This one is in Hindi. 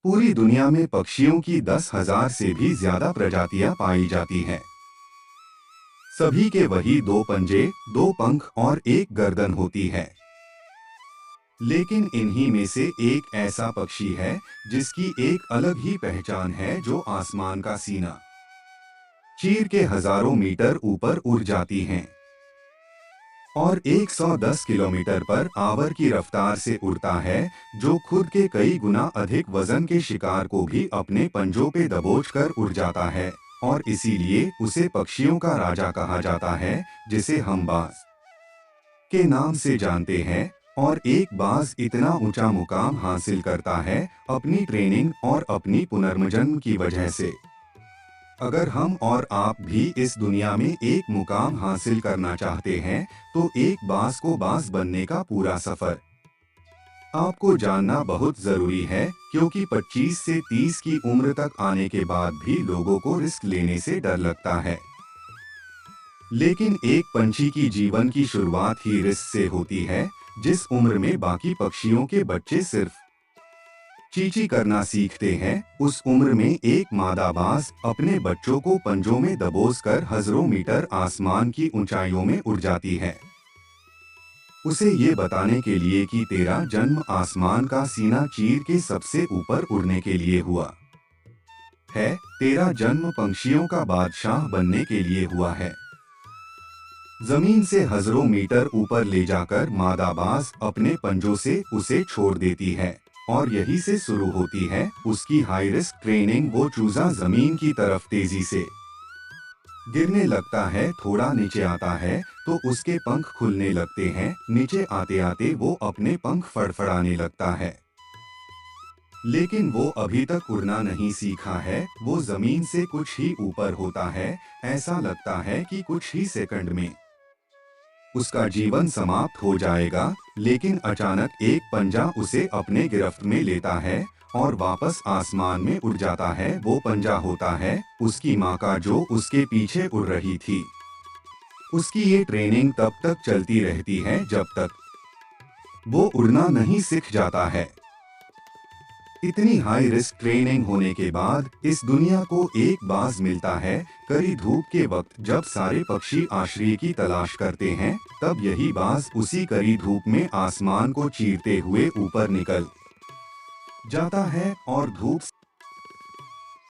पूरी दुनिया में पक्षियों की 10,000 से भी ज्यादा प्रजातियां पाई जाती हैं। सभी के वही दो पंजे, दो पंख और एक गर्दन होती है। लेकिन इन्हीं में से एक ऐसा पक्षी है जिसकी एक अलग ही पहचान है, जो आसमान का सीना चीर के हजारों मीटर ऊपर उड़ जाती हैं और 110 किलोमीटर पर आवर की रफ्तार से उड़ता है, जो खुद के कई गुना अधिक वजन के शिकार को भी अपने पंजों पे दबोचकर उड़ जाता है और इसीलिए उसे पक्षियों का राजा कहा जाता है, जिसे हम बाज के नाम से जानते हैं। और एक बाज इतना ऊंचा मुकाम हासिल करता है अपनी ट्रेनिंग और अपनी पुनर्जन्म की वजह से। अगर हम और आप भी इस दुनिया में एक मुकाम हासिल करना चाहते हैं, तो एक बाज को बाज बनने का पूरा सफर आपको जानना बहुत जरूरी है, क्योंकि 25 से 30 की उम्र तक आने के बाद भी लोगों को रिस्क लेने से डर लगता है। लेकिन एक पंछी की जीवन की शुरुआत ही रिस्क से होती है। जिस उम्र में बाकी पक्षियों के बच्चे सिर्फ चींची करना सीखते हैं, उस उम्र में एक मादा बाज अपने बच्चों को पंजों में दबोचकर हजारों मीटर आसमान की ऊंचाइयों में उड़ जाती है, उसे ये बताने के लिए कि तेरा जन्म आसमान का सीना चीर के सबसे ऊपर उड़ने के लिए हुआ है, तेरा जन्म पंछियों का बादशाह बनने के लिए हुआ है। जमीन से हजारों मीटर ऊपर ले जाकर मादा बाज अपने पंजों से उसे छोड़ देती है और यही से शुरू होती है उसकी हाई रिस्क ट्रेनिंग। वो चूजा जमीन की तरफ तेजी से गिरने लगता है, थोड़ा नीचे आता है तो उसके पंख खुलने लगते हैं। नीचे आते आते वो अपने पंख फड़फड़ाने लगता है, लेकिन वो अभी तक उड़ना नहीं सीखा है। वो जमीन से कुछ ही ऊपर होता है, ऐसा लगता है कि कुछ ही सेकंड में उसका जीवन समाप्त हो जाएगा। लेकिन अचानक एक पंजा उसे अपने गिरफ्त में लेता है और वापस आसमान में उड़ जाता है। वो पंजा होता है उसकी माँ का, जो उसके पीछे उड़ रही थी। उसकी ये ट्रेनिंग तब तक चलती रहती है जब तक वो उड़ना नहीं सीख जाता है। इतनी हाई रिस्क ट्रेनिंग होने के बाद इस दुनिया को एक बाज मिलता है कड़ी धूप के वक्त। जब सारे पक्षी आश्रय की तलाश करते हैं, तब यही बाज उसी कड़ी धूप में आसमान को चीरते हुए ऊपर निकल जाता है और धूप